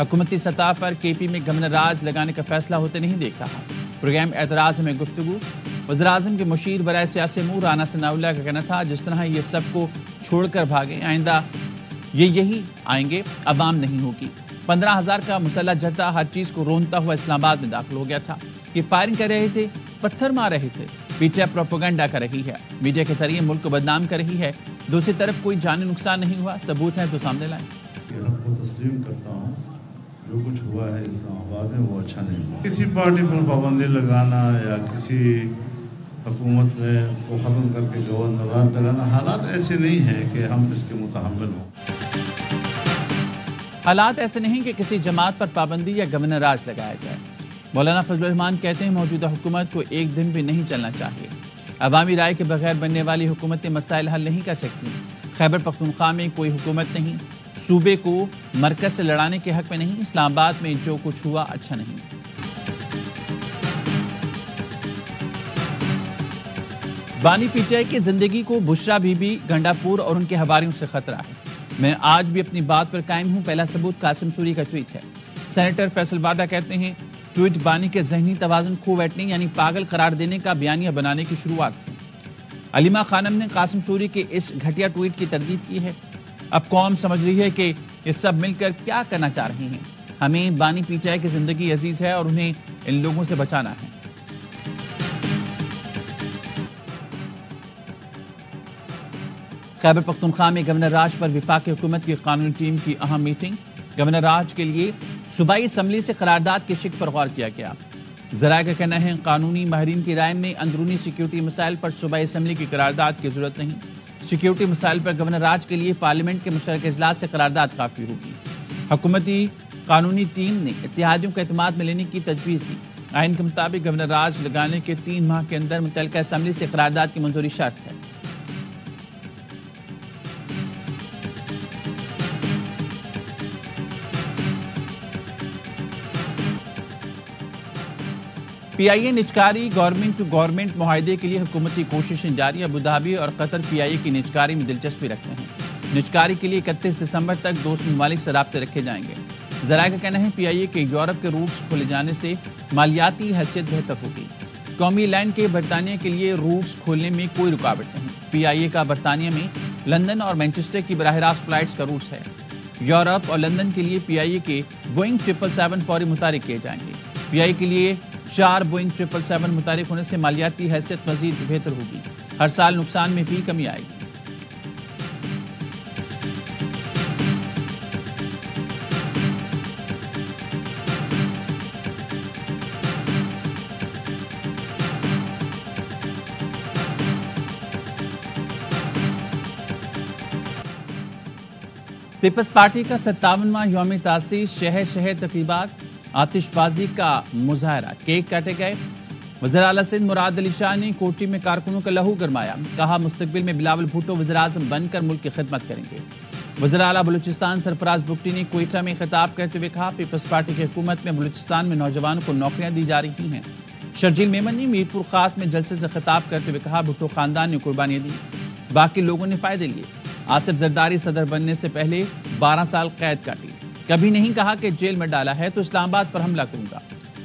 حکومتی سطح پر کے پی میں گورنر راج لگانے کا فیصلہ ہوتے نہیں دیکھ رہا۔ پروگرام اعتراض میں گفتگو، وزیراعظم کے مشیر برائے سیاسی امور رانا ثناء اللہ کا کہنا تھا جس طرح یہ سب کو چھوڑ کر بھاگے آئندہ یہی آئیں گے، عوام نہیں ہوگی۔ 15,000 کا مسلح جتھا ہر چیز کو رونتا ہوا اسلام آباد میں داخل ہو گیا تھا۔ یہ فائرنگ کر رہے تھے، پتھر مار رہے تھے۔ پی ٹی آئی پروپیگنڈا کر رہی ہے، میڈیا کے ذریعے ملک کو بدنام کر رہی ہے۔ دوسری طرف کوئی جانی نقصان نہیں ہوا، ثبوت ہے تو سامنے لائیں۔ یہ حق کو تسلیم کرتا ہوں، جو کچھ ہوا ہے اسلام آباد میں وہ اچھا نہیں ہوا۔ کسی پارٹی پر پابندی لگانا یا کسی حکومت میں کو ختم کر کے گورنر راج لگانا، حالات ایسے نہیں ہیں کہ ہم اس کے متحمل ہوں۔ حالات ایسے نہیں کہ کسی جماعت پر پابندی یا گورنر راج لگایا جائے۔ مولانا فضل الرحمان کہتے ہیں موجودہ حکومت کو ایک دن بھی نہیں چلنا چاہیے۔ عوامی رائے کے بغیر بننے والی حکومتیں مسائل حل نہیں کر سکتی۔ خیبر پختونخوا میں کوئی حکومت نہیں، صوبے کو مرکز سے لڑانے کے حق میں نہیں۔ اسلام آباد میں جو کچھ ہوا اچھا نہیں۔ بانی پی ٹی آئی کی زندگی کو بشرا بی بی گنڈا پور اور ان کے حواریوں سے خطرہ ہے۔ میں آج بھی اپنی بات پر قائم ہوں۔ پہلا ثبوت قاسم سوری کا ٹویٹ ہے۔ سینیٹر فیصل وارڈا کہتے ہیں ٹویٹ بانی کے ذہنی توازن کھو بیٹھنے یعنی پاگل قرار دینے کا بیانیہ بنانے کی شروعات ہے۔ علیمہ خانم نے قاسم سوری کے اس گھٹیا ٹویٹ کی تردید کی ہے۔ اب قوم سمجھ رہی ہے کہ یہ سب مل کر کیا کرنا چاہ رہے ہیں۔ ہمیں بانی پی ٹی آئی کی زندگی عزیز ہے اور انہیں ان لوگوں سے بچانا ہے۔ خیبر پختونخوا میں گورنر راج پر وفاقی حکومت کی قانونی ٹیم کی اہم میٹنگ۔ گورنر راج کے لیے صوبائی اسمبلی سے قرارداد کے شق پر غور کیا گیا۔ ذرائع کا کہنا ہے قانونی ماہرین کی رائے میں اندرونی سیکیورٹی مسائل پر صوبائی اسمبلی کی قرارداد کی ضرورت نہیں۔ سیکیورٹی مسائل پر گورنر راج کے لیے پارلیمنٹ کے مشترکہ اجلاس سے قرارداد کافی ہوگی۔ حکومتی قانونی ٹیم نے اتحادیوں کو اعتماد میں لینے کی تجویز دی۔ آئین کے مطابق گورنر راج لگانے کے 3 ماہ کے اندر متعلقہ اسمبلی سے قرارداد کی منظوری شرط ہے۔ پی آئی اے نجکاری گورنمنٹ ٹو گورنمنٹ معاہدے کے لیے حکومتی کوششیں جاری۔ ابوظہبی اور قطر پی آئی اے کی نجکاری میں دلچسپی رکھتے ہیں۔ نجکاری کے لیے 31 دسمبر تک دوست ممالک سے رابطے رکھے جائیں گے۔ ذرائع کا کہنا ہے پی آئی اے کے یورپ کے روٹس کھولے جانے سے مالیاتی حیثیت بہتر ہوگی۔ قومی لینڈ کے برطانیہ کے لیے روٹس کھولنے میں کوئی رکاوٹ نہیں۔ پی آئی اے کا برطانیہ میں لندن اور مینچسٹر کی براہ راست فلائٹس کا روٹس ہے۔ یورپ اور لندن کے لیے پی آئی اے کے بوئنگ 777 فوری متحرک کیے جائیں گے۔ پی آئی اے کے لیے 4 بوئنگ 777 متحرک ہونے سے مالیاتی حیثیت مزید بہتر ہوگی۔ ہر سال نقصان میں بھی کمی آئے گی۔ پیپلز پارٹی کا 57واں یوم تاسیس، شہر شہر تقریبات، آتش بازی کا مظاہرہ، کیک کاٹے گئے۔ وزیر اعلیٰ سندھ مراد علی شاہ نے کوٹی میں کارکنوں کا لہو گرمایا، کہا مستقبل میں بلاول بھٹو وزیر اعظم بن کر ملک کی خدمت کریں گے۔ وزیر اعلیٰ بلوچستان سرفراز بگٹی نے کوئٹہ میں خطاب کرتے ہوئے کہا پیپلز پارٹی کی حکومت میں بلوچستان میں نوجوانوں کو نوکریاں دی جا رہی ہیں۔ شرجیل میمن نے میرپور خاص میں جلسے سے خطاب کرتے ہوئے کہا بھٹو خاندان نے قربانیاں دی، باقی لوگوں نے فائدے لیے۔ آصف زرداری صدر بننے سے پہلے 12 سال قید کاٹی، کبھی نہیں کہا کہ جیل میں ڈالا ہے تو اسلام آباد پر حملہ کروں گا۔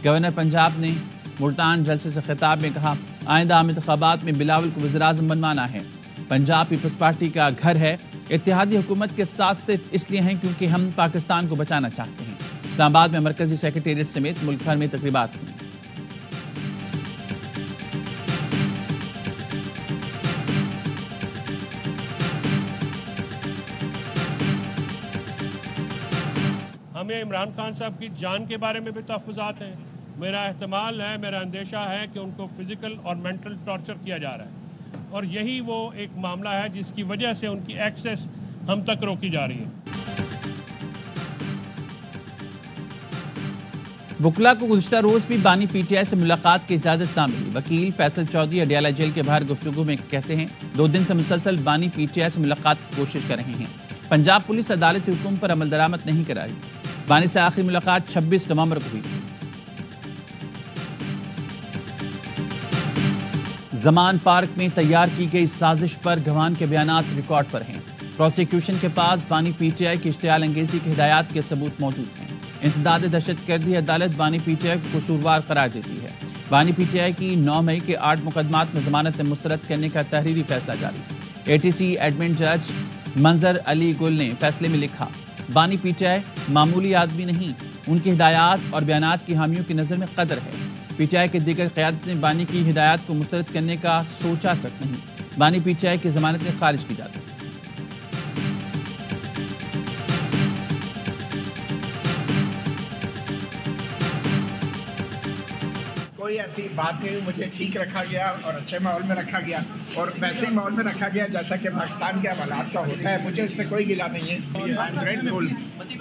گورنر پنجاب نے ملتان جلسے سے خطاب میں کہا آئندہ عام انتخابات میں بلاول کو وزیر اعظم بنوانا ہے۔ پنجاب پیپلز پارٹی کا گھر ہے، اتحادی حکومت کے ساتھ صرف اس لیے ہیں کیونکہ ہم پاکستان کو بچانا چاہتے ہیں۔ اسلام آباد میں مرکزی سیکریٹریٹ سمیت ملک بھر میں تقریبات ہوئی۔ ہمیں عمران خان صاحب کی جان کے بارے میں بھی تحفظات ہیں۔ میرا احتمال ہے، میرا اندیشہ ہے کہ ان کو فزیکل اور مینٹل ٹارچر کیا جا رہا ہے، اور یہی وہ ایک معاملہ ہے جس کی وجہ سے ان کی ایکسیس ہم تک روکی جا رہی ہے۔ وکلا کو گزشتہ روز بھی بانی پی ٹی آئی سے ملاقات کی اجازت نہ ملی۔ وکیل فیصل چودھری اڈیالہ جیل کے باہر گفتگو میں کہتے ہیں 2 دن سے مسلسل بانی پی ٹی آئی سے ملاقات کی کوشش کر رہے ہیں۔ پنجاب پولیس عدالتی حکم پر عمل درآمد نہیں کرا رہی۔ بانی سے آخری ملاقات 26 نومبر کو ہوئی تھی۔ زمان پارک میں تیار کی گئی سازش پر گواہان کے بیانات ریکارڈ پر ہیں۔ پروسیکیوشن کے پاس بانی پی ٹی آئی کی اشتعال انگیزی کی ہدایات کے ثبوت موجود ہیں۔ انسداد دہشت گردی عدالت بانی پی ٹی آئی کو قصوروار قرار دیتی ہے۔ بانی پی ٹی آئی کی 9 مئی کے 8 مقدمات میں ضمانت مسترد کرنے کا تحریری فیصلہ جاری۔ اے ٹی سی ایڈمن جج منظر علی گل نے فیصلے میں لکھا، بانی پی ٹی آئی معمولی آدمی نہیں، ان کی ہدایات اور بیانات کی حامیوں کی نظر میں قدر ہے۔ پی ٹی آئی کے دیگر قیادت نے بانی کی ہدایات کو مسترد کرنے کا سوچا تک نہیں۔ بانی پی ٹی آئی کی ضمانتیں خارج کی جاتی ہیں۔ کوئی ایسی بات نہیں، مجھے ٹھیک رکھا گیا اور اچھے ماحول میں رکھا گیا اور ویسے ہی ماحول میں رکھا گیا جیسا کہ پاکستان کے حوالات کا ہوتا ہے۔ مجھے اس سے کوئی گلہ نہیں ہے۔ I am grateful,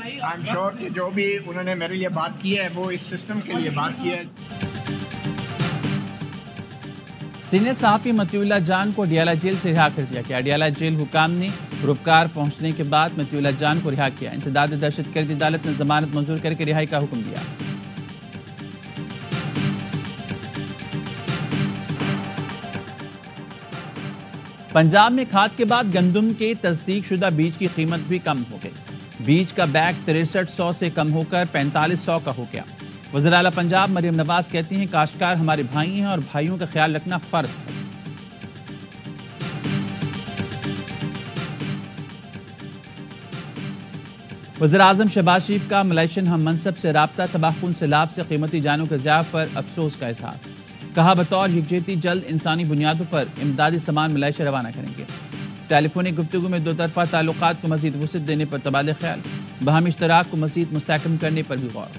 I am sure کہ جو بھی انہوں نے میرے لیے بات کی ہے وہ اس سسٹم کے لیے بات کی ہے۔ سینئر صحافی مطیع اللہ جان کو اڈیالہ جیل سے رہا کر دیا گیا۔ اڈیالہ جیل حکام نے روپکار پہنچنے کے بعد مطیع اللہ جان کو رہا کیا۔ انسداد دہشت گردی عدالت نے ضمانت منظور کر کے رہائی کا حکم دیا۔ پنجاب میں کھاد کے بعد گندم کے تصدیق شدہ بیج کی قیمت بھی کم ہو گئی۔ بیج کا بیگ 6300 سے کم ہو کر 4500 کا ہو گیا۔ وزیر اعلیٰ پنجاب مریم نواز کہتی ہیں کاشتکار ہمارے بھائی ہیں اور بھائیوں کا خیال رکھنا فرض ہے۔ وزیر اعظم شہباز شریف کا ملائیشین ہم منصب سے رابطہ، تباہ کن سیلاب سے قیمتی جانوں کے ضیاع پر افسوس کا اظہار۔ کہا بطور یکجہتی جلد انسانی بنیادوں پر امدادی سامان ملائیشیا روانہ کریں گے۔ ٹیلی فونک گفتگو میں دو طرفہ تعلقات کو مزید وسعت دینے پر تبادلہ خیال، باہمی اشتراک کو مزید مستحکم کرنے پر بھی غور۔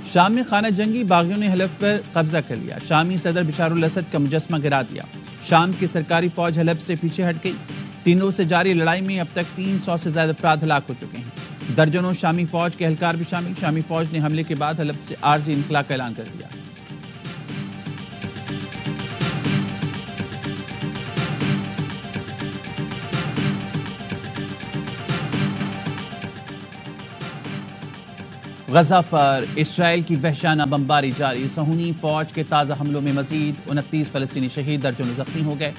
شام میں خانہ جنگی باغیوں نے حلب پر قبضہ کر لیا۔ شامی صدر بشار الاسد کا مجسمہ گرا دیا۔ شام کی سرکاری فوج حلب سے پیچھے ہٹ گئی۔ 3 روز سے جاری لڑائی میں اب تک 300 سے زیادہ افراد ہلاک ہو چکے ہیں۔ درجنوں شامی فوج کے اہلکار بھی شامل۔ شامی فوج نے حملے کے بعد حلب سے عارضی انخلاء کا اعلان کر دیا۔ غزہ پر اسرائیل کی وحشیانہ بمباری جاری۔ صہیونی فوج کے تازہ حملوں میں مزید 29 فلسطینی شہید، درجنوں زخمی ہو گئے۔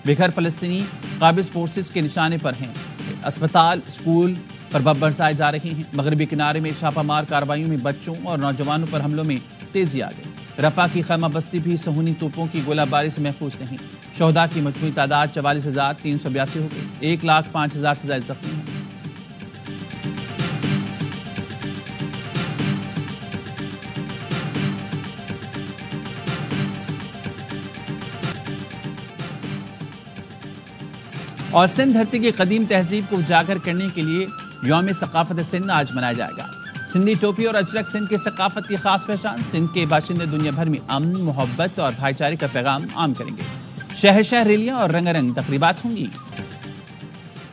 بے گھر فلسطینی قابض فورسز کے نشانے پر ہیں۔ اسپتال، اسکول پر بم برسائے جا رہے ہیں۔ مغربی کنارے میں چھاپہ مار کارروائیوں میں بچوں اور نوجوانوں پر حملوں میں تیزی آ گئی۔ رفح کی خیمہ بستی بھی صہیونی توپوں کی گولہ باری سے محفوظ نہیں۔ شہداء کی مجموعی تعداد 44,382 ہو گئی۔ 1,05,000 سے زائد زخمی ہیں۔ اور سندھ دھرتی کی قدیم تہذیب کو اجاگر کرنے کے لیے یوم ثقافت سندھ آج منایا جائے گا۔ سندھی ٹوپی اور اجرک سندھ کی ثقافت کی خاص پہچان۔ سندھ کے باشندے دنیا بھر میں امن، محبت اور بھائی چارے کا پیغام عام کریں گے۔ شہر شہر ریلیاں اور رنگا رنگ تقریبات ہوں گی۔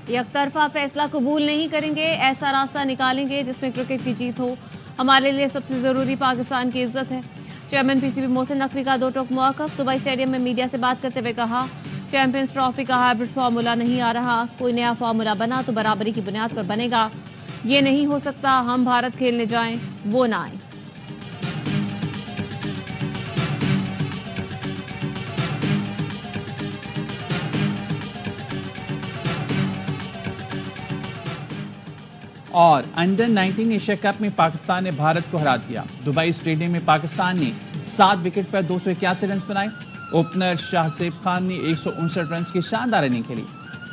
یک طرفہ فیصلہ قبول نہیں کریں گے، ایسا راستہ نکالیں گے جس میں کرکٹ کی جیت ہو۔ ہمارے لیے سب سے ضروری پاکستان کی عزت ہے۔ Chairman P C B Mohsin Naqvi کا 2 ٹوک موقف۔ دبئی اسٹیڈیم میں میڈیا سے بات کرتے ہوئے کہا چیمپئنز ٹرافی کا ہائبرڈ فارمولا نہیں آ رہا، کوئی نیا فارمولا بنا تو برابری کی بنیاد پر بنے گا، یہ نہیں ہو سکتا ہم بھارت کھیلنے جائیں وہ نہ آئیں۔ اور انڈر 19 ایشیا کپ میں پاکستان نے بھارت کو ہرا دیا۔ دبئی اسٹیڈیم میں پاکستان نے 7 وکٹ پر 281 رنز بنائے۔ اوپنر شاہ زیب خان نے 159 رنز کی شاندار اننگ کھیلی۔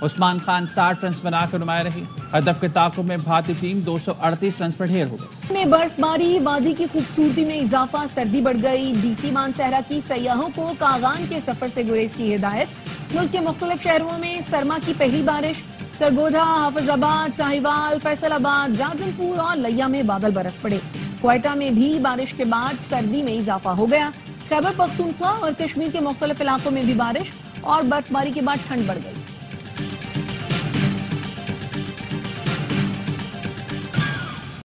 عثمان خان 60 رنز بنا کر نمایاں رہے۔ ہدف کے تعاقب میں بھارتی ٹیم 238 رنز پر ڈھیر ہو گئی۔ میں برف باری، وادی کی خوبصورتی میں اضافہ، سردی بڑھ گئی۔ ڈی سی مان صحرا کی سیاحوں کو کاغان کے سفر سے گریز کی ہدایت۔ ملک کے مختلف شہروں میں سرما کی پہلی بارش۔ سرگودھا، حافظ آباد، ساہیوال، فیصل آباد، راجن پور اور لیا میں بادل برس پڑے۔ کوئٹہ میں بھی بارش کے بعد سردی میں اضافہ ہو گیا۔ خیبر پختونخوا اور کشمیر کے مختلف علاقوں میں بھی بارش اور برف باری کے بعد ٹھنڈ بڑھ گئی۔